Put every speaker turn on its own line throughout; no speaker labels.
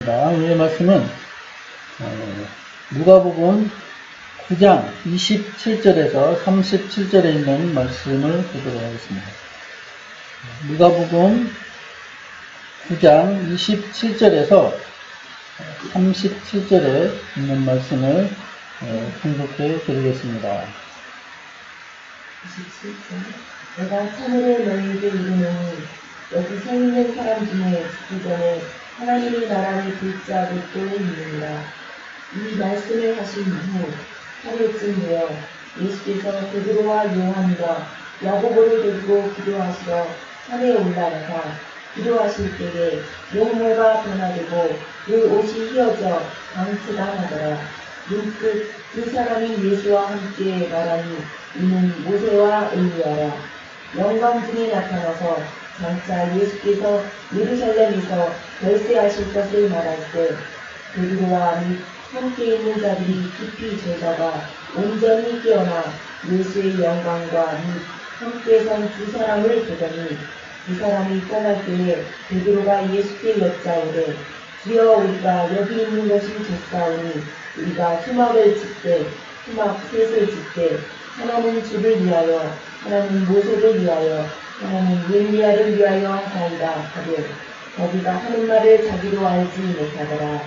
오늘의 말씀은 누가복음 9장 27절에서 37절에 있는 말씀을 보도록 하겠습니다. 누가복음 9장 27절에서 37절에 있는 말씀을 통독해 드리겠습니다.
27절. 내가 참으로 너희에게 이르노니 여기 서 있는 사람 중에 죽기 전에 하나님의 나라를 볼지 않을 또 있느니라. 이 말씀을 하신 후 하루쯤 되어 예수께서 베드로와 요한과 야고보를 데리고 기도하시러 산에 올라가사 기도하실 때에 용모가 변화되고 그 옷이 휘어져 강수가 나더라. 문득 두 사람이 예수와 함께 말하니 이는 모세와 엘리야라. 영광 중에 나타나서 장차 예수께서 예루살렘에서 결세하실 것을 말할 때 베드로와 및 함께 있는 자들이 깊이 졸다가 온전히 깨어나 예수의 영광과 및 함께 선 두 사람을 보더니 두 사람이 떠날 때에 베드로가 예수께 여짜오되 주여 우리가 여기 있는 것이 좋사오니 우리가 수막을 짓되 수막 셋을 짓되 하나는 주를 위하여 하나는 모세를 위하여 하나는 엘리야를 위하여 하사이다 하되 거기가 하는 말을 자기도 알지 못하더라.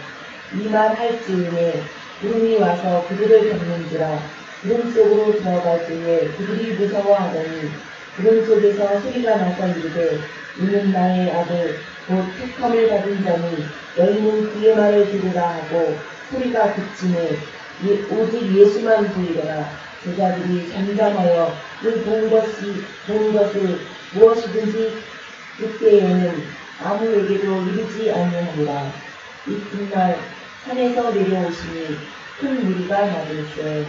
이 말 할 즈음에 구름이 와서 그들을 덮는지라. 구름 속으로 들어갈 때에 그들이 무서워하더니 구름 속에서 소리가 나서 이르되 이는 나의 아들 곧 택함을 받은 자니 너희는 그의 말을 들으라 하고 소리가 그치매 오직 예수만 보이더라. 제자들이 잠잠하여 그 본 것을 무엇이든지 그때에는 아무에게도 이르지 아니하니라. 이튿날 산에서 내려오시니 큰 무리가 나길세.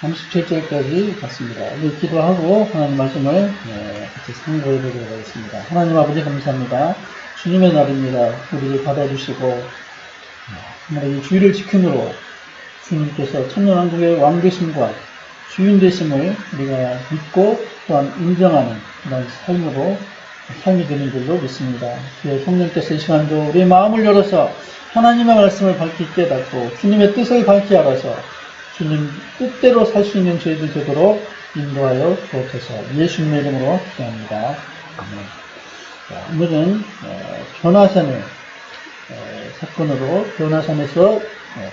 37절까지 갔습니다. 우리 기도하고 하나님 말씀을 같이 상고해 보도록 하겠습니다. 하나님 아버지 감사합니다. 주님의 날입니다. 우리를 받아주시고 하나님 주의를 지킴으로 주님께서 천년왕국의 왕 되심과 주인 되심을 우리가 믿고 또한 인정하는 그런 삶이 되는 줄로 믿습니다. 주의 성령께서 이 시간도 우리의 마음을 열어서 하나님의 말씀을 밝히 깨닫고 주님의 뜻을 밝히 알아서 주님 뜻대로 살 수 있는 저희들 되도록 인도하여 주옵소서. 예수님의 이름으로 기도합니다. 오늘은 변화산의 사건으로 변화산에서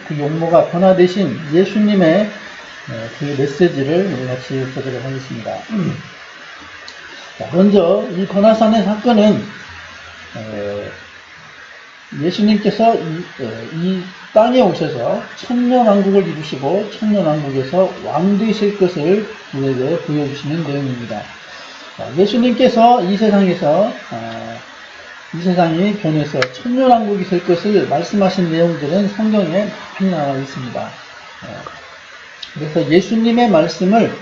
그 용모가 변화되신 예수님의 그 메시지를 우리 같이 보도록 하겠습니다. 먼저 이 변화산의 사건은 예수님께서 이 땅에 오셔서 천년왕국을 이루시고 천년왕국에서 왕 되실 것을 우리에게 보여주시는 내용입니다. 예수님께서 이 세상이 변해서 천년왕국이 될 것을 말씀하신 내용들은 성경에 많이 나와 있습니다. 그래서 예수님의 말씀을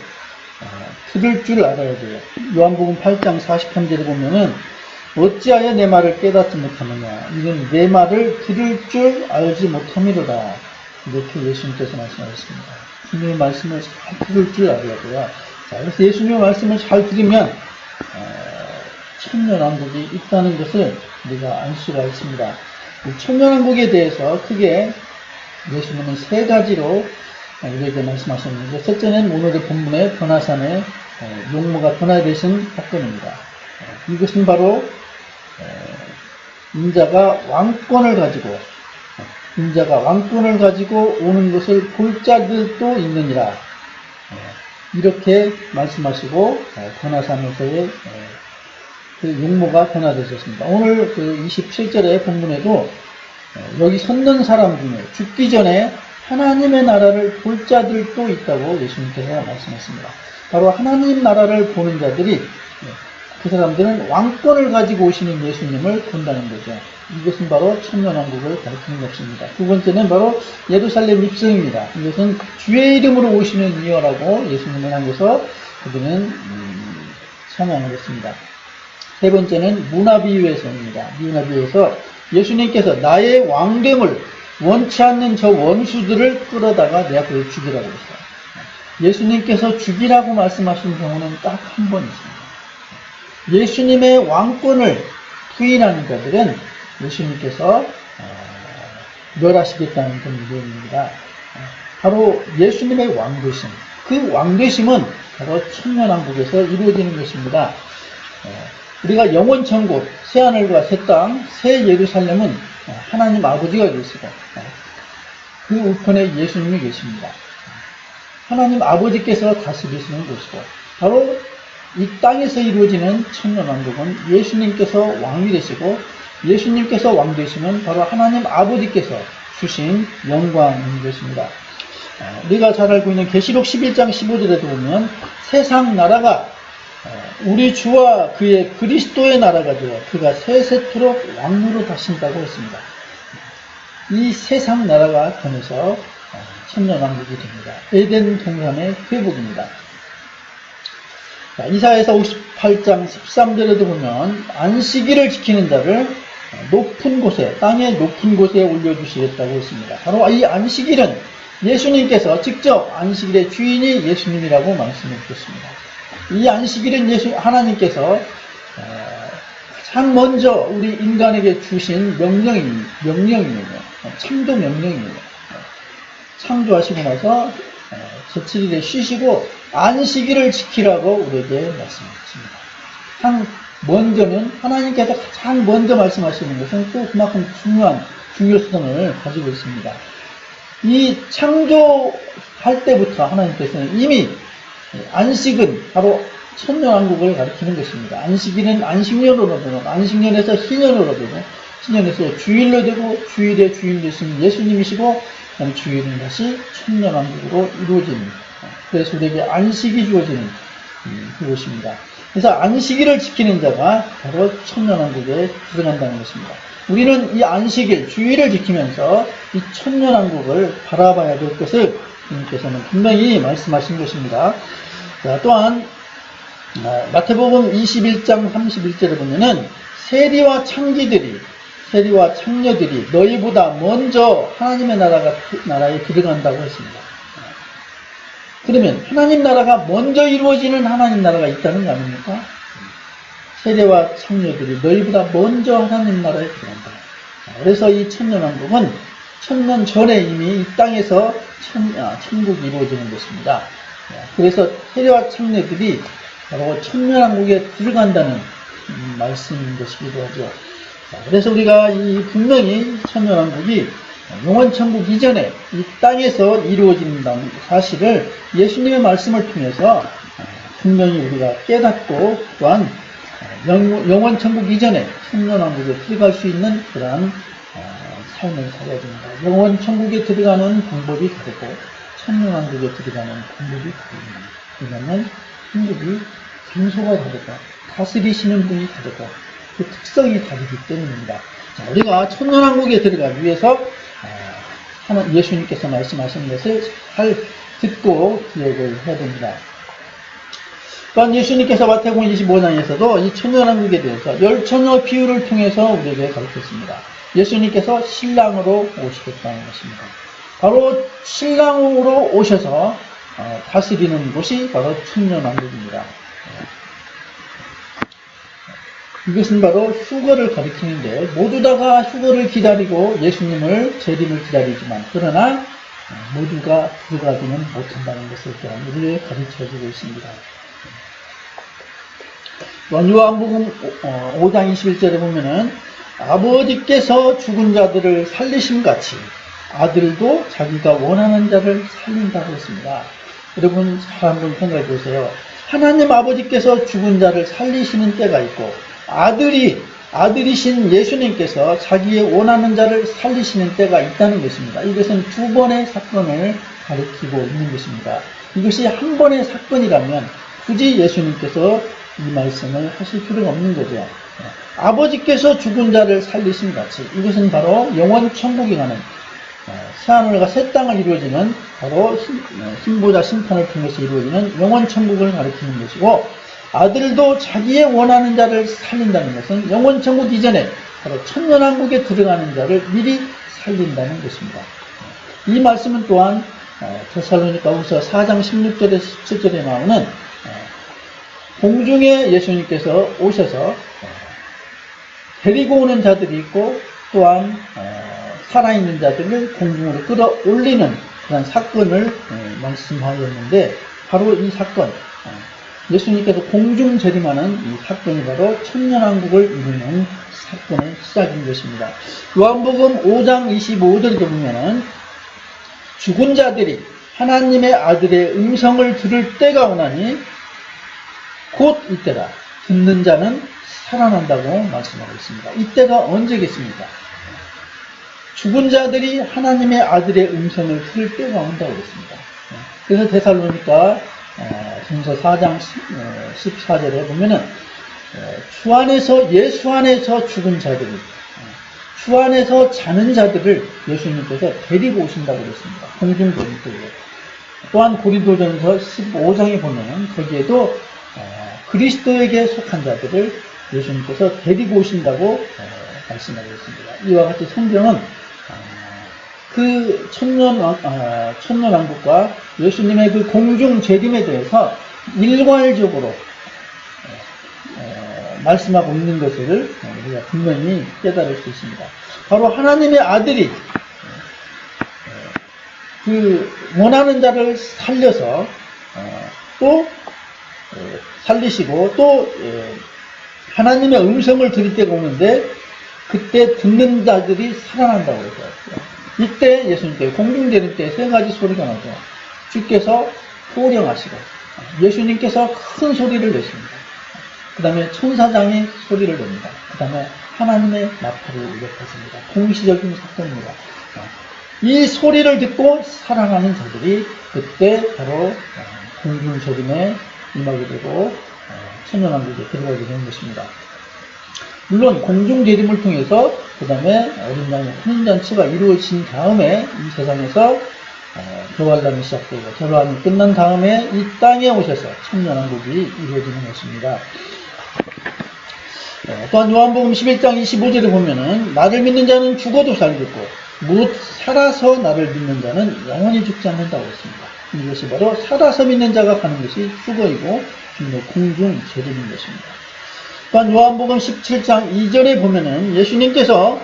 들을 줄 알아야 돼요. 요한복음 8장 43절에 보면은 어찌하여 내 말을 깨닫지 못하느냐. 이건 내 말을 들을 줄 알지 못함이로다. 이렇게 예수님께서 말씀하셨습니다. 주님의 말씀을 잘 들을 줄 알아야 돼요. 자, 그래서 예수님의 말씀을 잘 들으면 천년왕국이 있다는 것을 우리가 알 수가 있습니다. 천년왕국에 대해서 크게 예수님은 세 가지로 우리에게 말씀하셨는데, 첫째는 오늘의 본문의 변화산의 용모가 변화되신 사건입니다. 이것은 바로 인자가 왕권을 가지고 오는 것을 볼 자들도 있느니라. 이렇게 말씀하시고 변화산에서의 그 용모가 변화되셨습니다. 오늘 그 27절의 본문에도 여기 섰는 사람 중에 죽기 전에 하나님의 나라를 볼 자들도 있다고 예수님께서 말씀했습니다. 바로 하나님 나라를 보는 자들이, 그 사람들은 왕권을 가지고 오시는 예수님을 본다는 거죠. 이것은 바로 천년왕국을 가리키는 것입니다. 두 번째는 바로 예루살렘 입성입니다. 이것은 주의 이름으로 오시는 이여라고 예수님을 향해서 그들은 찬양을 했습니다. 세 번째는 문화비유에서입니다. 문화비유에서 예수님께서 나의 왕됨을 원치 않는 저 원수들을 끌어다가 내 앞에 죽이라고 했어요. 예수님께서 죽이라고 말씀하신 경우는 딱 한 번 있습니다. 예수님의 왕권을 부인하는 자들은 예수님께서 멸하시겠다는 그런 내용입니다. 바로 예수님의 왕되심, 그 왕되심은 바로 천년왕국에서 이루어지는 것입니다. 우리가 영원천국, 새하늘과 새 땅, 새 예루살렘은 하나님 아버지가 계시고 그 우편에 예수님이 계십니다. 하나님 아버지께서 다스리시는 곳이고 바로 이 땅에서 이루어지는 천년왕국은 예수님께서 왕이 되시고 예수님께서 왕 되시면 바로 하나님 아버지께서 주신 영광인 것입니다. 우리가 잘 알고 있는 계시록 11장 15절에도 보면 세상 나라가 우리 주와 그의 그리스도의 나라가 되어 그가 세세토록 왕으로 다신다고 했습니다. 이 세상 나라가 변해서 천년왕국이 됩니다. 에덴 동산의 회복입니다. 이사야서 58장 13절에도 보면 안식일을 지키는 자를 높은 곳에, 땅의 높은 곳에 올려주시겠다고 했습니다. 바로 이 안식일은 예수님께서 직접 안식일의 주인이 예수님이라고 말씀해 주셨습니다. 이 안식일은 하나님께서 가장 먼저 우리 인간에게 주신 명령이에요. 창조 명령이에요. 창조하시고 나서 제7일에 쉬시고 안식일을 지키라고 우리에게 말씀하십니다. 먼저는 하나님께서 가장 먼저 말씀하시는 것은 또 그만큼 중요성을 가지고 있습니다. 이 창조할 때부터 하나님께서는 이미 안식은 바로 천년왕국을 가리키는 것입니다. 안식일은 안식년으로 되고 안식년에서 희년으로 되고 희년에서 주일로 되고 주일의 주인 되신 예수님이시고 주일은 다시 천년왕국으로 이루어지는, 그래서 우리에게 안식이 주어지는 그것입니다. 그래서 안식일을 지키는 자가 바로 천년왕국에 들어간다는 것입니다. 우리는 이 안식일, 주일을 지키면서 이 천년왕국을 바라봐야 될 것을 주님께서는 분명히 말씀하신 것입니다. 자, 또한 마태복음 21장 31절에 보면은 세리와 창녀들이 너희보다 먼저 하나님의 나라에 들어간다고 했습니다. 그러면 하나님 나라가 먼저 이루어지는 하나님 나라가 있다는 거 아닙니까? 세리와 창녀들이 너희보다 먼저 하나님 나라에 들어간다. 그래서 이 천년왕국은 천년 전에 이미 이 땅에서 천국이 이루어지는 것입니다. 그래서 세리와 창녀들이 바로 천년왕국에 들어간다는 말씀인 것이기도 하죠. 그래서 우리가 분명히 천년왕국이 영원천국 이전에 이 땅에서 이루어진다는 사실을 예수님의 말씀을 통해서 분명히 우리가 깨닫고 또한 영원천국 이전에 천년왕국에 들어갈 수 있는 그러한 삶을 살아야 됩니다. 영원천국에 들어가는 방법이 다르고 천년왕국에 들어가는 방법이 다릅니다. 왜냐하면 천국이 장소가 다르고 다스리시는 분이 다르고 그 특성이 다르기 때문입니다. 자, 우리가 천년왕국에 들어가기 위해서 예수님께서 말씀하신 것을 잘 듣고 기억을 해야 됩니다. 또한 예수님께서 마태복음 25장에서도 이 천년왕국에 대해서 열처녀 비유를 통해서 우리에게 가르쳤습니다. 예수님께서 신랑으로 오시겠다는 것입니다. 바로 신랑으로 오셔서 다스리는 곳이 바로 천년왕국입니다. 이것은 바로 휴거를 가리키는데 모두 다가 휴거를 기다리고 예수님을 재림을 기다리지만 그러나 모두가 들어가지는 못한다는 것을 또한 우리에게 가르쳐주고 있습니다. 요한복음 5장 21절에 보면은 아버지께서 죽은 자들을 살리심 같이 아들도 자기가 원하는 자를 살린다고 했습니다. 여러분 잘 한번 생각해 보세요. 하나님 아버지께서 죽은 자를 살리시는 때가 있고 아들이신 예수님께서 자기의 원하는 자를 살리시는 때가 있다는 것입니다. 이것은 두 번의 사건을 가리키고 있는 것입니다. 이것이 한 번의 사건이라면 굳이 예수님께서 이 말씀을 하실 필요가 없는 거죠. 아버지께서 죽은 자를 살리심 같이 이것은 바로 영원천국에 가는 새하늘과 새 땅을 이루어지는 바로 힘보다 심판을 통해서 이루어지는 영원천국을 가리키는 것이고 아들도 자기의 원하는 자를 살린다는 것은 영원천국 이전에 바로 천년왕국에 들어가는 자를 미리 살린다는 것입니다. 이 말씀은 또한 데살로니가후서 4장 16절에 17절에 나오는 공중에 예수님께서 오셔서 데리고 오는 자들이 있고 또한 살아있는 자들을 공중으로 끌어올리는 그런 사건을 말씀하였는데, 바로 이 사건, 예수님께서 공중 재림하는 이 사건이 바로 천년왕국을 이루는 사건의 시작인 것입니다. 요한복음 5장 25절에 보면은 죽은 자들이 하나님의 아들의 음성을 들을 때가 오나니 곧 이때라. 듣는 자는 살아난다고 말씀하고 있습니다. 이때가 언제겠습니까? 죽은 자들이 하나님의 아들의 음성을 들을 때가 온다고 했습니다. 그래서 데살로니가 전서 4장 14절에 보면은 주 안에서 예수 안에서 죽은 자들이 주 안에서 자는 자들을 예수님께서 데리고 오신다고 그랬습니다. 공중 데리고. 또한 고린도전서 15장에 보면은 거기에도 그리스도에게 속한 자들을 예수님께서 데리고 오신다고 말씀하고 있습니다. 이와 같이 성경은 그 천년왕국과 예수님의 그 공중 재림에 대해서 일괄적으로 말씀하고 있는 것을 우리가 분명히 깨달을 수 있습니다. 바로 하나님의 아들이 그 원하는 자를 살려서 또 살리시고 또 하나님의 음성을 들을 때가 오는데, 그때 듣는 자들이 살아난다고 했어요. 이때 예수님께서 공중되는 때 세 가지 소리가 나죠. 주께서 호령하시고, 예수님께서 큰 소리를 내십니다. 그 다음에 천사장이 소리를 냅니다. 그 다음에 하나님의 나팔을 울렸습니다. 공시적인 사건입니다. 이 소리를 듣고 살아나는 자들이 그때 바로 공중 재림에 임하게 되고 천년왕국에 들어가게 되는 것입니다. 물론 공중 재림을 통해서 그 다음에 어린 양의 혼인잔치가 이루어진 다음에 이 세상에서 교활란이 시작되고 교활란이 끝난 다음에 이 땅에 오셔서 천년왕국이 이루어지는 것입니다. 또한 요한복음 11장 25절에 보면은 나를 믿는 자는 죽어도 살겠고 무릇 살아서 나를 믿는 자는 영원히 죽지 않는다고 했습니다. 이것이 바로 살아서 믿는 자가 가는 것이 휴거이고 공중 재림인 것입니다. 또한 요한복음 17장 2절에 보면은 예수님께서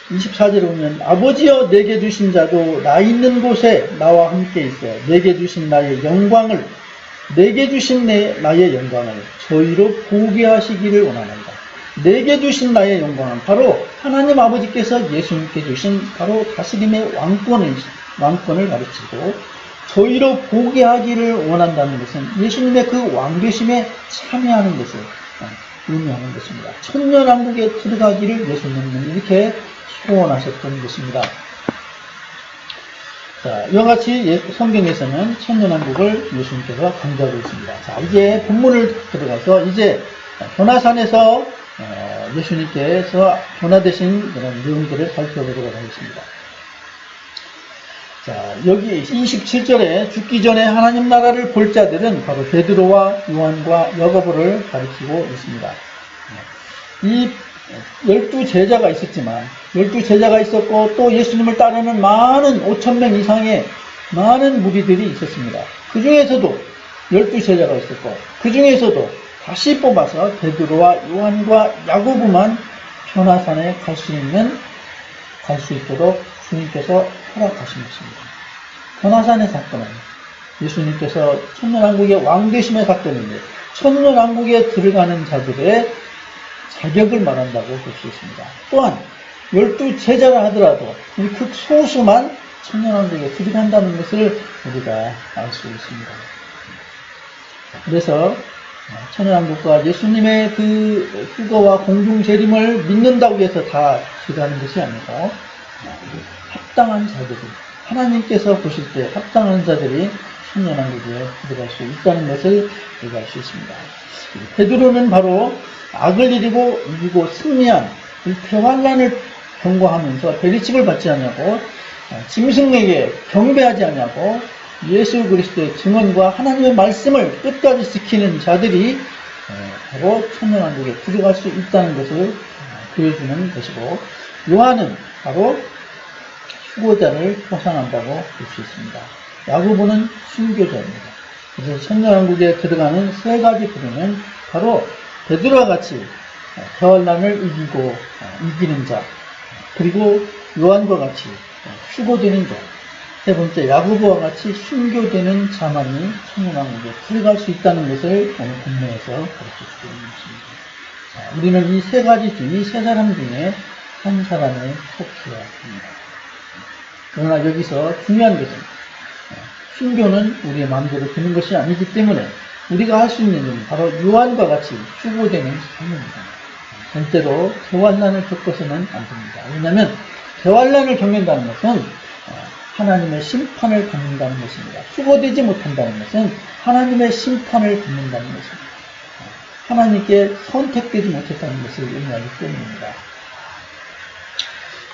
24절에 보면 아버지여 내게 주신 자도 나 있는 곳에 나와 함께 있어 내게 주신 나의 영광을 저희로 보게 하시기를 원하나이다. 내게 주신 나의 영광은 바로 하나님 아버지께서 예수님께 주신 바로 다스림의 왕권을 가르치고 저희로 보게 하기를 원한다는 것은 예수님의 그 왕되심에 참여하는 것을 의미하는 것입니다. 천년왕국에 들어가기를 예수님은 이렇게 소원하셨던 것입니다. 자, 이와 같이 성경에서는 천년왕국을 예수님께서 강조하고 있습니다. 자, 이제 본문을 들어가서 이제 변화산에서 예수님께서 변화되신 그런 내용들을 살펴보도록 하겠습니다. 자, 여기 27절에 죽기 전에 하나님 나라를 볼 자들은 바로 베드로와 요한과 야고보를 가리키고 있습니다. 이 12제자가 있었지만 12제자가 있었고 또 예수님을 따르는 많은 5,000명 이상의 많은 무리들이 있었습니다. 그 중에서도 12제자가 있었고 그 중에서도 다시 뽑아서 베드로와 요한과 야고보만 변화산에 갈 수 있도록 주님께서 허락하신 것입니다. 변화산의 사건은 예수님께서 천년왕국의 왕되심의 사건인데 천년왕국에 들어가는 자들의 자격을 말한다고 볼 수 있습니다. 또한 12제자라 하더라도 이 극소수만 천년왕국에 들어간다는 것을 우리가 알 수 있습니다. 그래서 천년왕국과 예수님의 그 휴거와 공중재림을 믿는다고 해서 다 들어가는 것이 아니고 합당한 자들이 하나님께서 보실 때 합당한 자들이 천년왕국에 들어갈 수 있다는 것을 우리가 알 수 있습니다. 베드로는 바로 악을 이기고 승리한 이 대환란을 경고하면서 배리칙을 받지 않냐고 짐승에게 경배하지 않냐고 예수 그리스도의 증언과 하나님의 말씀을 끝까지 지키는 자들이 바로 천년왕국에 들어갈 수 있다는 것을 보여주는 것이고, 요한은 바로 휴거자를 표상한다고 볼 수 있습니다. 야고보는 순교자입니다. 그래서 천년왕국에 들어가는 세 가지 부류는 바로 베드로와 같이 대환란을 이기고 이기는 자, 그리고 요한과 같이 수고되는 자, 세 번째 야고보와 같이 순교되는 자만이 천년왕국에 들어갈 수 있다는 것을 오늘 본문에서 가르쳐주고 있는 것입니다. 자, 우리는 이 세 가지 중, 이 세 사람 중에 한 사람에 속해야 합니다. 그러나 여기서 중요한 것은 순교는 우리의 마음대로 되는 것이 아니기 때문에 우리가 할 수 있는 일은 바로 요한과 같이 수고되는 삶입니다. 절대로 대환란을 겪어서는 안 됩니다. 왜냐하면 대환란을 겪는다는 것은 하나님의 심판을 받는다는 것입니다. 수고되지 못한다는 것은 하나님의 심판을 받는다는 것입니다. 하나님께 선택되지 못했다는 것을 의미하기 때문입니다.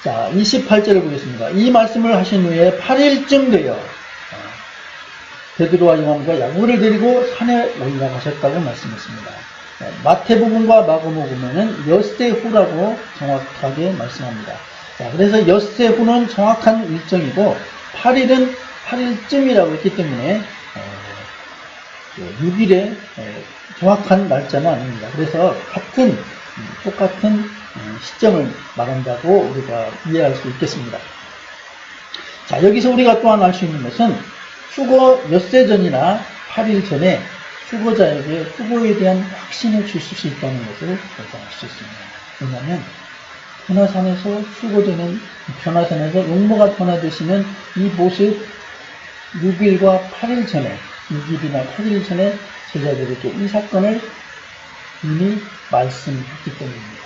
자, 28절을 보겠습니다. 이 말씀을 하신 후에 8일쯤 되어 베드로와 요한과 야고보를 데리고 산에 올라가셨다고 말씀했습니다. 마태복음과 마가복음에는 엿새 후라고 정확하게 말씀합니다. 자, 그래서 엿새 후는 정확한 일정이고 8일은 8일쯤이라고 했기 때문에 6일의 정확한 날짜는 아닙니다. 그래서 똑같은 시점을 말한다고 우리가 이해할 수 있겠습니다. 자, 여기서 우리가 또한 알 수 있는 것은 수고 엿새 전이나 8일 전에 수고자에게 수고에 대한 확신을 주실 수 있다는 것을 우리가 알 수 있습니다. 왜냐하면 변화산에서 수고되는, 변화산에서 용모가 변화되시는 이 모습 6일과 8일 전에, 6일이나 8일 전에 제자들에게 이 사건을 이미 말씀했기 때문입니다.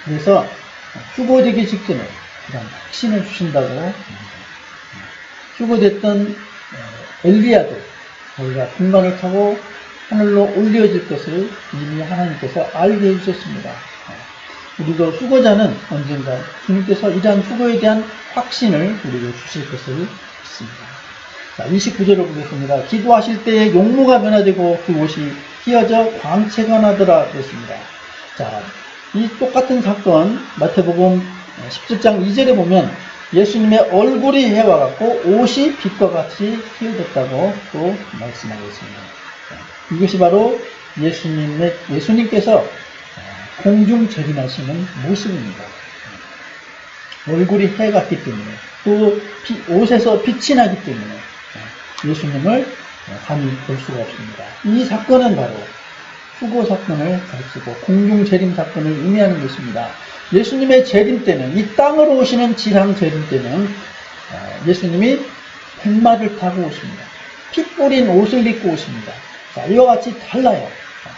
그래서 수고되기 직전에 그런 확신을 주신다고 수고됐던 엘리야도 저희가 군관을 타고 하늘로 올려질 것을 이미 하나님께서 알게 해주셨습니다. 우리도 수고자는 언젠가 주님께서 이러한 수고에 대한 확신을 우리에게 주실 것을 믿습니다. 자, 29절을 보겠습니다. 기도하실 때에 용모가 변화되고 그 옷이 휘어져 광채가 나더라 그랬습니다. 자, 이 똑같은 사건 마태복음 17장 2절에 보면 예수님의 얼굴이 해와 같고 옷이 빛과 같이 휘어졌다고 또 말씀하고 있습니다. 이것이 바로 예수님께서 공중 재림하시는 모습입니다. 얼굴이 해 같기 때문에 또 옷에서 빛이 나기 때문에 예수님을 감히 볼 수가 없습니다. 이 사건은 바로 수고 사건을 가르치고 공중 재림 사건을 의미하는 것입니다. 예수님의 재림 때는, 이 땅으로 오시는 지상 재림 때는 예수님이 백마를 타고 오십니다. 피 뿌린 옷을 입고 오십니다. 자, 이와 같이 달라요.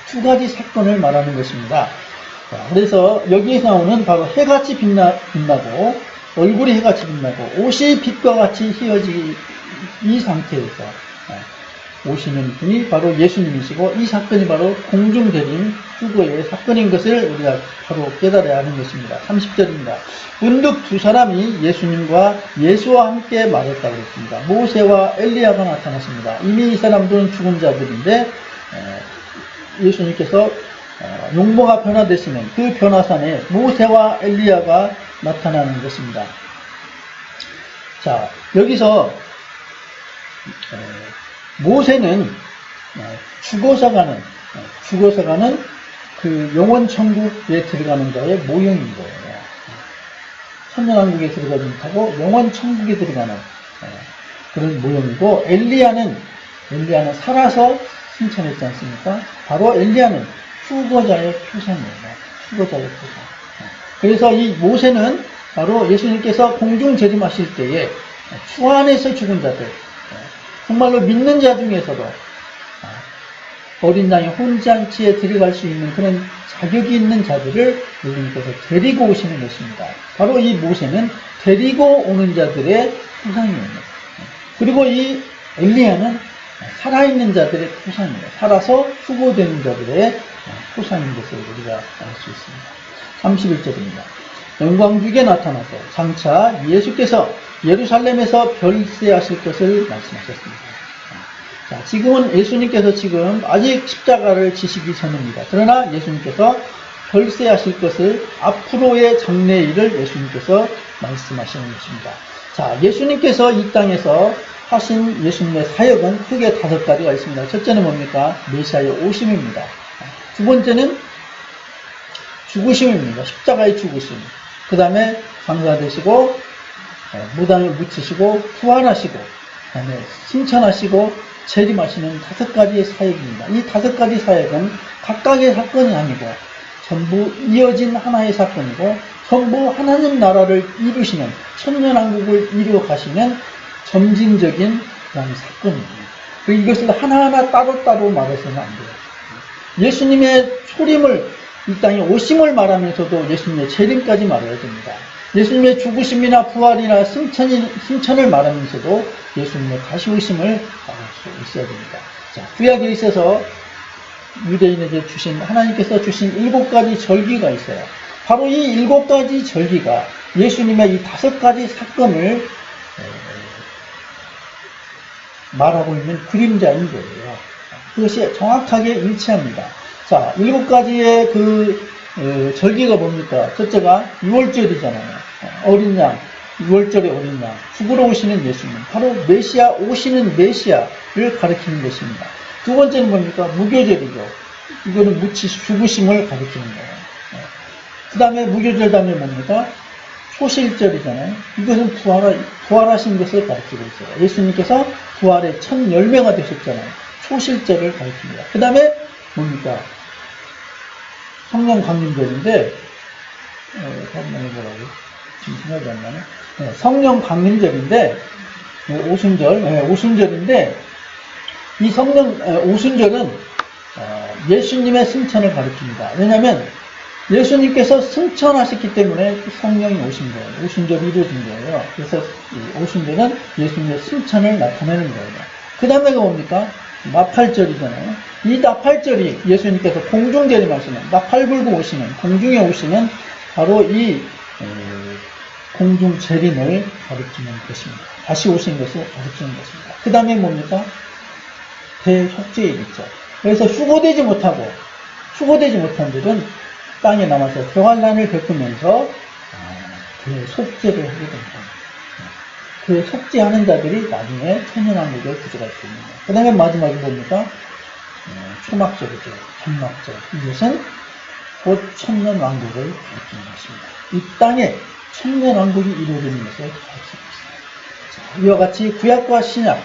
두 가지 사건을 말하는 것입니다. 자, 그래서 여기에 나오는 바로 해같이 빛나고 얼굴이 해같이 빛나고 옷이 빛과 같이 휘어지기, 이 상태에서 오시는 분이 바로 예수님이시고 이 사건이 바로 공중재림 수고의 사건인 것을 우리가 바로 깨달아야 하는 것입니다. 30절입니다. 문득 두 사람이 예수와 함께 말했다고 했습니다. 모세와 엘리야가 나타났습니다. 이미 이 사람들은 죽은 자들인데 예수님께서 용모가 변화되시는 그 변화산에 모세와 엘리야가 나타나는 것입니다. 자, 여기서 모세는 죽어서 가는 그 영원 천국에 들어가는 자의 모형인 거예요. 천년왕국에 들어가지 못하고 영원 천국에 들어가는 그런 모형이고, 엘리야는 살아서 승천했지 않습니까? 바로 엘리야는 수고자의 표상이에요. 수고자의 표상. 그래서 이 모세는 바로 예수님께서 공중 재림하실 때에 주 안에서 죽은 자들, 정말로 믿는 자 중에서도 어린 양의 혼잔치에 들어갈 수 있는 그런 자격이 있는 자들을 예수님께서 데리고 오시는 것입니다. 바로 이 모세는 데리고 오는 자들의 표상이에요. 그리고 이 엘리야는 살아있는 자들의 표상이에요. 살아서 수고되는 자들의 표상인 것을 우리가 알 수 있습니다. 31절입니다. 영광중에 나타나서 장차 예수께서 예루살렘에서 별세하실 것을 말씀하셨습니다. 자, 지금은 예수님께서 지금 아직 십자가를 지시기 전입니다. 그러나 예수님께서 별세하실 것을 앞으로의 장래일을 예수님께서 말씀하시는 것입니다. 자, 예수님께서 이 땅에서 하신 예수님의 사역은 크게 5가지가 있습니다. 첫째는 뭡니까? 메시아의 오심입니다. 두 번째는 죽으심입니다. 십자가의 죽으심. 그 다음에 장사되시고 무당을 묻히시고 부활하시고 그 다음에 승천하시고 재림하시는 5가지의 사역입니다. 이 5가지 사역은 각각의 사건이 아니고 전부 이어진 하나의 사건이고 전부 하나님 나라를 이루시는 천년왕국을 이루어 가시는 점진적인 그런 사건입니다. 이것을 하나하나 따로따로 말해서는 안 돼요. 예수님의 초림을 이 땅에 오심을 말하면서도 예수님의 재림까지 말해야 됩니다. 예수님의 죽으심이나 부활이나 승천을 말하면서도 예수님의 다시 오심을 말할 수 있어야 됩니다. 자, 구약에 있어서 유대인에게 주신 하나님께서 주신 7가지 절기가 있어요. 바로 이 7가지 절기가 예수님의 이 5가지 사건을 말하고 있는 그림자인 거예요. 그것이 정확하게 일치합니다. 자, 7가지의 절기가 뭡니까? 첫째가 6월절이잖아요. 어린 양, 6월절의 어린 양, 죽으러 오시는 예수님. 바로 메시아, 오시는 메시아를 가리키는 것입니다. 두 번째는 뭡니까? 무교절이죠. 이거는 죽으심을 가리키는 거예요. 그 다음에 무교절 다음에 뭡니까? 초실절이잖아요. 이것은 부활하신 것을 가리키고 있어요. 예수님께서 부활의 첫 열매가 되셨잖아요. 초실절을 가리킵니다. 그 다음에 뭡니까? 성령 강림절인데, 뭐라고? 지금 생각이 안 나네. 네, 성령 강림절인데, 오순절인데, 이 오순절은 예수님의 승천을 가리킵니다. 왜냐하면 예수님께서 승천하셨기 때문에 성령이 오신 거예요. 오순절이 이루어진 거예요. 그래서 오순절은 예수님의 승천을 나타내는 거예요. 그 다음에가 뭡니까? 나팔절이잖아요. 이 나팔절이 예수님께서 공중재림하시는, 나팔 불고 오시는, 공중에 오시는 바로 이 공중재림을 가리키는 것입니다. 다시 오신 것을 가리키는 것입니다. 그 다음에 뭡니까? 대속죄일이죠. 그래서 수고되지 못한 자들은 땅에 남아서 대환란을 겪으면서 대속죄를 하게 됩니다. 대속죄하는 자들이 나중에 천년왕국을 구조할 수 있는 거예요. 그 다음에 마지막에 뭡니까? 초막절이죠. 천막절. 이것은 곧 천년왕국을 가리키는 것입니다. 이 땅에 천년왕국이 이루어지는 것을 가리키고 있습니다. 자, 이와 같이 구약과 신약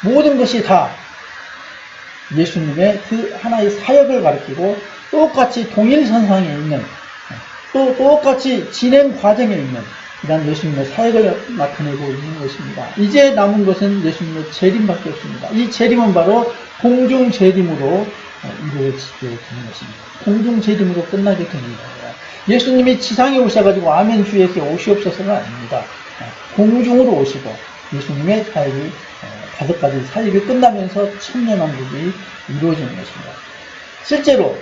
모든 것이 다 예수님의 그 하나의 사역을 가리키고 똑같이 동일선상에 있는 또 똑같이 진행 과정에 있는 이런 예수님의 사역을 나타내고 있는 것입니다. 이제 남은 것은 예수님의 재림밖에 없습니다. 이 재림은 바로 공중재림으로 이루어지게 되는 것입니다. 공중재림으로 끝나게 되는 거예요. 예수님이 지상에 오셔가지고 아멘 주에서 오시옵소서는 아닙니다. 공중으로 오시고 예수님의 사역이 5가지 사역이 끝나면서 천년왕국이 이루어지는 것입니다. 실제로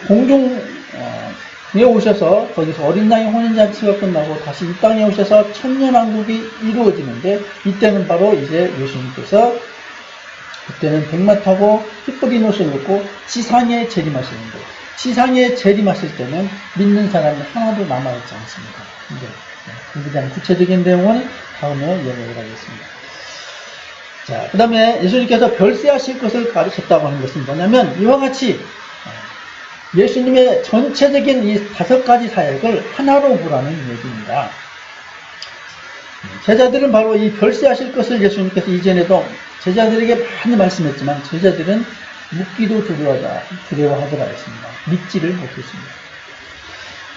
공중에 오셔서 거기서 어린 양의 혼인잔치가 끝나고 다시 이 땅에 오셔서 천년왕국이 이루어지는데 이때는 바로 이제 예수님께서 그때는 백마 타고 핏뿌린 옷을 입고 지상에 재림하시는 거예요. 지상에 재림하실 때는 믿는 사람이 하나도 남아있지 않습니다. 그에 대한 구체적인 내용은 다음에 이야기를 하겠습니다. 자, 그 다음에 예수님께서 별세하실 것을 가르쳤다고 하는 것은 뭐냐면 이와 같이 예수님의 전체적인 이 5가지 사역을 하나로 보라는 얘기입니다. 제자들은 바로 이 별세하실 것을 예수님께서 이전에도 제자들에게 많이 말씀했지만 제자들은 묻기도 두려워하더라 했습니다. 믿지를 못했습니다.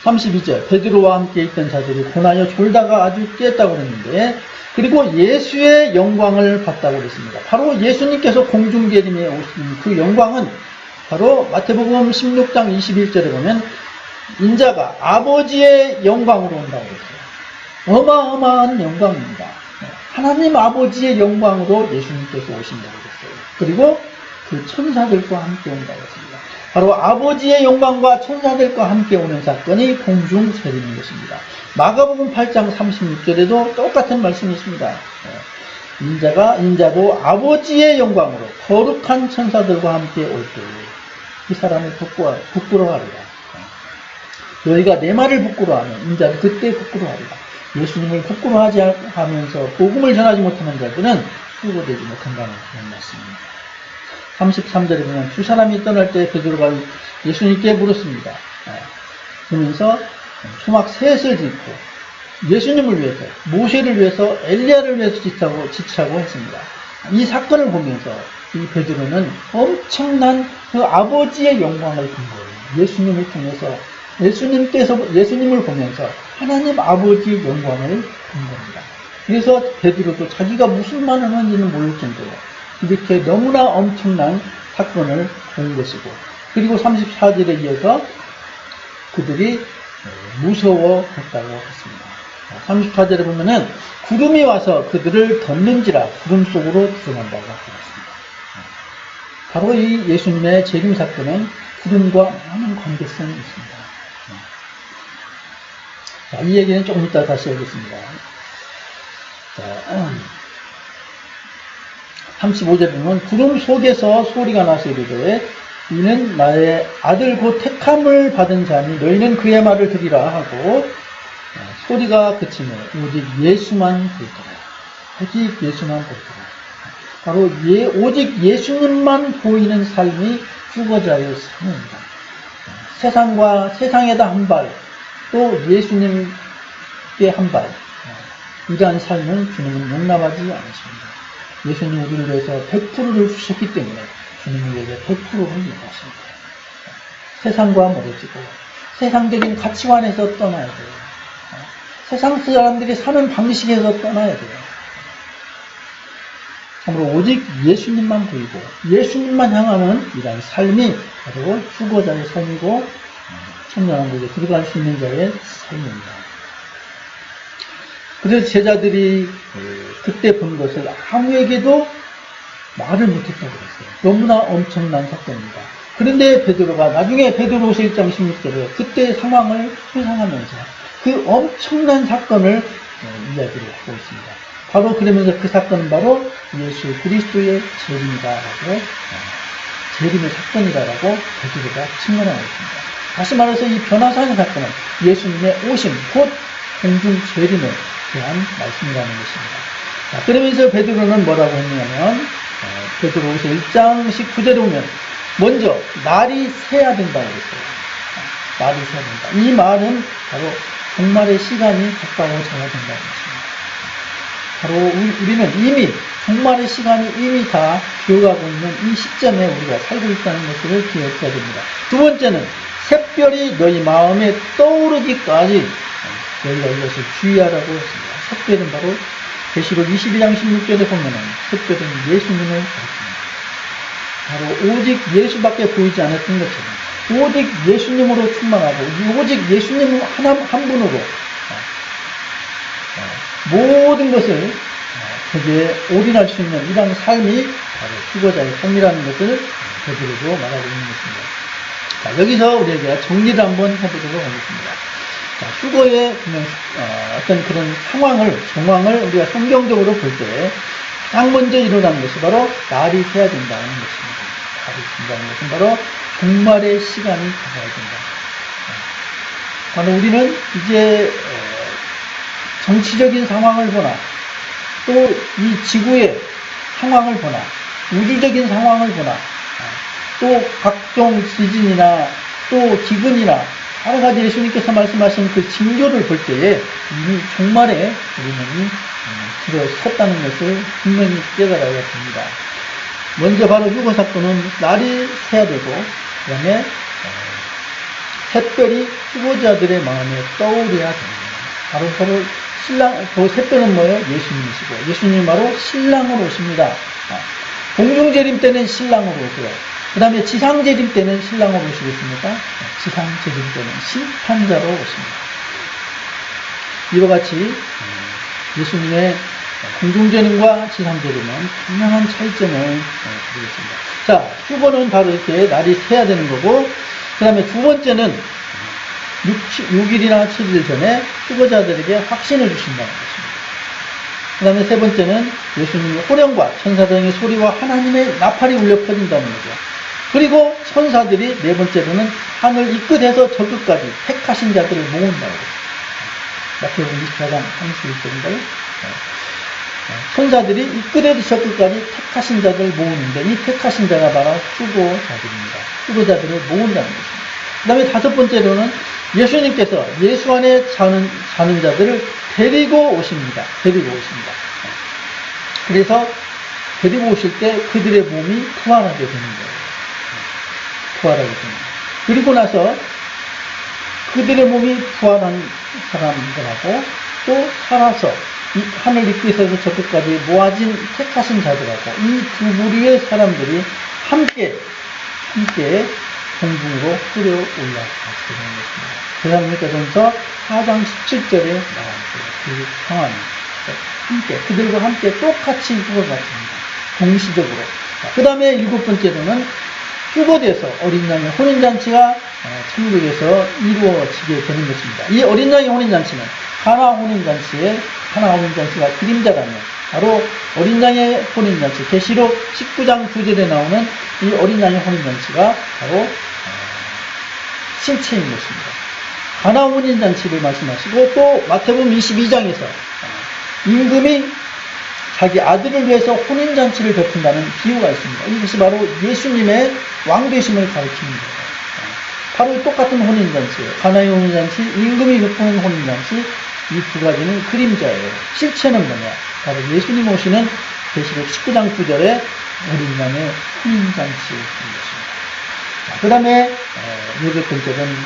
32절 베드로와 함께 있던 자들이 고나여 졸다가 아주 깼다고 그랬는데 그리고 예수의 영광을 봤다고 그랬습니다. 바로 예수님께서 공중재림에 오신 그 영광은 바로 마태복음 16장 21절에 보면 인자가 아버지의 영광으로 온다고 그랬어요. 어마어마한 영광입니다. 하나님 아버지의 영광으로 예수님께서 오신다고 그랬어요. 그리고 그 천사들과 함께 온다고 했습니다. 바로 아버지의 영광과 천사들과 함께 오는 사건이 공중재림인 것입니다. 마가복음 8장 36절에도 똑같은 말씀이 있습니다. 인자도 아버지의 영광으로 거룩한 천사들과 함께 올 때 이 사람을 부끄러워하리라. 너희가 내 말을 부끄러워하면 인자는 그때 부끄러워하리라. 예수님을 부끄러워하지 하면서 복음을 전하지 못하는 자들은 수고되지 못한다는 그런 말씀입니다. 33절에 보면 두 사람이 떠날 때 베드로가 예수님께 물었습니다. 그러면서 초막 셋을 짓고 예수님을 위해서, 모세를 위해서, 엘리야를 위해서 지치라고 했습니다. 이 사건을 보면서 이 베드로는 엄청난 그 아버지의 영광을 본 거예요. 예수님을 통해서 예수님을 보면서 하나님 아버지의 영광을 본 겁니다. 그래서 베드로도 자기가 무슨 말을 하는지는 모를 정도로 이렇게 너무나 엄청난 사건을 본 것이고, 그리고 34절에 이어서 그들이 무서워했다고 했습니다. 34절에 보면은 구름이 와서 그들을 덮는지라 구름 속으로 들어간다고 하였습니다. 바로 이 예수님의 재림 사건은 구름과 많은 관계성이 있습니다. 자, 이 얘기는 조금 이따 다시 하겠습니다. 자, 35절에 보면 구름 속에서 소리가 나서 이르되 이는 나의 아들 곧 택함을 받은 자니 너희는 그의 말을 들으라 하고 소리가 그치며 오직 예수만 보이더라. 오직 예수만 보이더라. 바로 오직 예수님만 보이는 삶이 수고자의 삶입니다. 세상에다 한 발, 또 예수님께 한 발, 이러한 삶은 주님은 용납하지 않으십니다. 예수님 우리를 위해서 100%를 주셨기 때문에 주님을 위해서 100%를 용납하십니다. 세상과 멀어지고 세상적인 가치관에서 떠나야 돼요. 세상 사람들이 사는 방식에서 떠나야 돼요. 참으로 오직 예수님만 보이고 예수님만 향하는 이러한 삶이 바로 수고자의 삶이고 천년왕 국에 들어갈 수 있는 자의 삶입니다. 그래서 제자들이 그때 본 것을 아무에게도 말을 못했다고 했어요. 너무나 엄청난 사건입니다. 그런데 베드로가 나중에 베드로후서 1장 16절에 그때 상황을 회상하면서 그 엄청난 사건을 이야기를 하고 있습니다. 바로 그러면서 그 사건은 바로 예수 그리스도의 재림이다라고, 재림의 사건이다라고 베드로가 증언하고 있습니다. 다시 말해서 이 변화사의 사건은 예수님의 오심, 곧 공중 재림에 대한 말씀이라는 것입니다. 자, 그러면서 베드로는 뭐라고 했냐면 베드로후서 1장 19절에 보면 먼저 날이 새야 된다고 했어요. 날이 새야 된다. 이 말은 바로 종말의 시간이 가까워져야 된다는 것입니다. 바로 우리는 이미 종말의 시간이 이미 다 기어가고 있는 이 시점에 우리가 살고 있다는 것을 기억해야 됩니다. 두 번째는 샛별이 너희 마음에 떠오르기까지 너희가 이것을 주의하라고 했습니다. 샛별은 바로 계시록 21장 16절에 보면은 샛별은 예수님을 가리킵니다. 바로 오직 예수밖에 보이지 않았던 것처럼 오직 예수님으로 충만하고 오직 예수님 한 분으로 모든 것을 거기에 올인할 수 있는 이러한 삶이 바로 수고자의 삶이라는 것을 베드로도 말하고 있는 것입니다. 자, 여기서 우리에게 정리를 한번 해보도록 하겠습니다. 자, 수고의 어떤 그런 정황을 우리가 성경적으로 볼 때 가장 먼저 일어나는 것이 바로 날이 새야 된다는 것입니다. 날이 새야된다는 것은 바로 종말의 시간이 가져야 된다. 바로 우리는 이제 정치적인 상황을 보나 또 이 지구의 상황을 보나 우주적인 상황을 보나 또 각종 지진이나 또 기근이나 여러 가지 예수님께서 말씀하신 그 징조를 볼 때에 이미 종말에 우리는 들어섰다는 것을 분명히 깨달아야 됩니다. 먼저 바로 휴거 사건은 날이 새야 되고 그 다음에 샛별이 수고자들의 마음에 떠오르야 됩니다. 바로 그 샛별은 뭐예요? 예수님이시고 예수님이 바로 신랑으로 오십니다. 공중재림 때는 신랑으로 오세요. 그 다음에 지상재림 때는 신랑으로 오시겠습니까? 지상재림 때는 심판자로 오십니다. 이와 같이 예수님의 공중재림과 지상재림은 분명한 차이점을 드리겠습니다. 자, 휴거는 바로 이렇게 날이 새야 되는 거고, 그 다음에 두 번째는 6일이나 7일 전에 휴거자들에게 확신을 주신다는 것입니다. 그 다음에 세 번째는 예수님의 호령과 천사들의 소리와 하나님의 나팔이 울려 퍼진다는 거죠. 그리고 천사들이 네 번째로는 하늘 이 끝에서 저 끝까지 택하신 자들을 모은다고 했습니다. 마태복음 24장 31절인가요? 천사들이 이 끝에서 저 끝까지 택하신 자들을 모으는데 이 택하신 자가 바로 휴거자들입니다. 휴거자들을 모은다는 것입니다. 그 다음에 다섯 번째로는 예수님께서 예수 안에 사는 자들을 데리고 오십니다. 데리고 오십니다. 그래서 데리고 오실 때 그들의 몸이 부활하게 되는 거예요. 부활하게 되는 거예요. 그리고 나서 그들의 몸이 부활한 사람들하고 또 살아서 이 하늘 입구에서 저 끝까지 모아진 택하신 자들하고 이 두 무리의 사람들이 함께 공중으로 끌어 올라가게 되는 것입니다. 대사로니가전서 4장 17절에 나와있어요. 그 상황이 함께 그들과 함께 똑같이 죽어갔습니다. 동시적으로. 그 다음에 일곱 번째로는 휴거돼서 어린 양의 혼인잔치가 천국에서 이루어지게 되는 것입니다. 이 어린 양의 혼인잔치는 가나 혼인잔치가 그림자라면 바로 어린 양의 혼인잔치, 계시록 19장 9절에 나오는 이 어린 양의 혼인잔치가 바로 실체인 것입니다. 가나 혼인잔치를 말씀하시고 또 마태복음 22장에서 임금이 자기 아들을 위해서 혼인잔치를 베푼다는 비유가 있습니다. 이것이 바로 예수님의 왕되심을 가리키는 거예요. 바로 똑같은 혼인잔치예요. 가나의 혼인잔치, 임금이 베푸는 혼인잔치, 이 두 가지는 그림자예요. 실체는 뭐냐? 바로 예수님 오시는 계시록 19장 9절에 어린 양의 혼인잔치인 것입니다. 그 다음에 여덟 번째는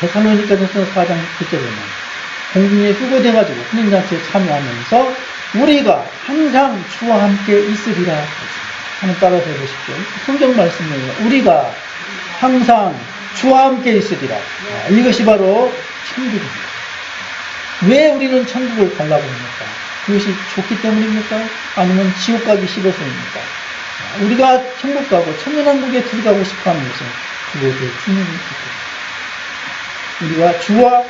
데살로니가전서 4장 9절에는 공중에 휴거돼가지고 혼인잔치에 참여하면서 우리가 항상 주와 함께 있으리라. 한번 따라서 해보십시오. 성경 말씀이에요. 우리가 항상 주와 함께 있으리라. 이것이 바로 천국입니다. 왜 우리는 천국을 가려고 합니까? 그것이 좋기 때문입니까? 아니면 지옥 가기 싫어서입니까? 우리가 천국 가고 천년왕국에 들어가고 싶어하는 것은 그것의 주님이 있기 때문입니다. 우리가 주와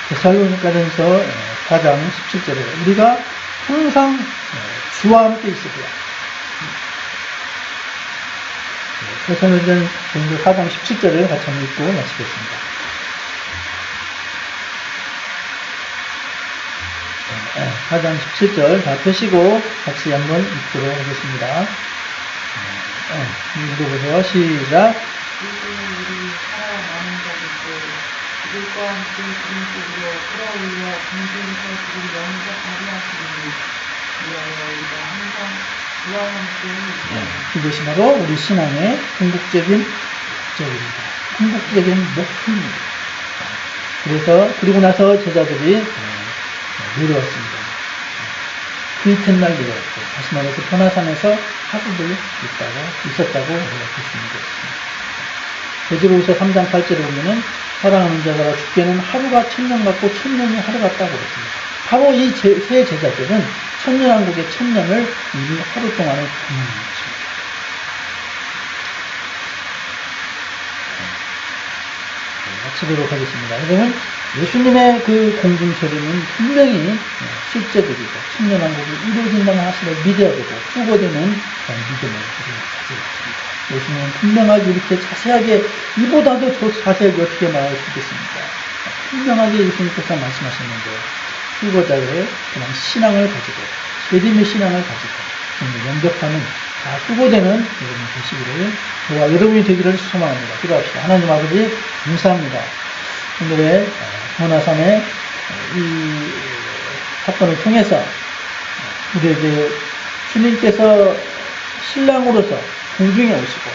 데살로니가전서 4장 17절에 우리가 항상 주와 함께 있으리라. 데살로니가전서 4장 17절을 같이 한번 읽고 마치겠습니다. 4장 17절 다 펴시고 같이 한번 읽도록 하겠습니다. 읽어보세요. 시작.
그들과 함께 그런 속으로 끌어올려 공중에서 그를 영접하게 하시니 위하여 우리가 항상 그와 함께 있다.
이것이 바로 우리 신앙의 궁극적인 목적입니다. 궁극적인 목표입니다. 그래서 그리고 나서 제자들이 내려왔습니다. 그 이튿날 내려왔고 다시 말해서 변화산에서 하루를 있었다고 볼 수 있는 것입니다. 베드로후서 3장 8절에 보면은 사랑하는 자가 죽게는 하루가 천년 같고 천년이 하루 같다고 그랬습니다. 바로 이 세 제자들은 천년왕국의 천년을 이미 하루 동안에 경험한 것입니다. 마치도록 하겠습니다. 여러분, 예수님의 그 공중소리는 분명히 실제적이고 천년왕국이 이루어진다는 사실을 믿어야 되고 후보되는 그런 믿음을 가지고 있습니다. 예수님은 분명하게 이렇게 자세하게 이보다도 더 자세하게 어떻게 말할 수 있겠습니까? 분명하게 예수님께서 말씀하셨는데 후보자의 그냥 신앙을 가지고 믿음의 신앙을 가지고 영접하는 후보되는 여러분이 되시기를 저와 여러분이 되기를 소망합니다. 기도합시다. 하나님 아버지 감사합니다. 오늘의 변화산의 이 사건을 통해서 우리에게 주님께서 신랑으로서 공중에 오시고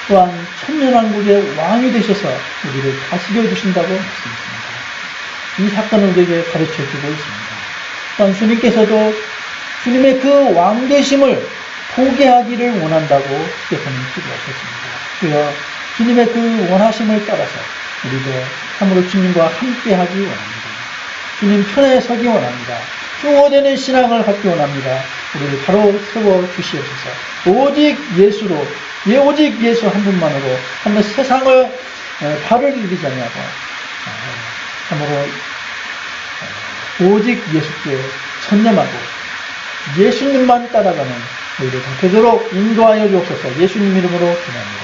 또한 천년왕국의 왕이 되셔서 우리를 다스려 주신다고 말씀하십니다. 이 사건을 우리에게 가르쳐주고 있습니다. 또한 주님께서도 주님의 그 왕되심을 보게 하기를 원한다고 주께서는 기도하셨습니다. 그여 주님의 그 원하심을 따라서 우리도 참으로 주님과 함께하기 원합니다. 주님 편에 서기 원합니다. 후원되는 신앙을 갖기 원합니다. 우리를 바로 세워 주시옵소서. 오직 예수로, 오직 예수 한 분만으로 한번 세상을 발을 들이지 않냐고 참으로 오직 예수께 전념하고 예수님만 따라가는 우리를 다 되도록 인도하여 주옵소서. 예수님 이름으로 기도합니다.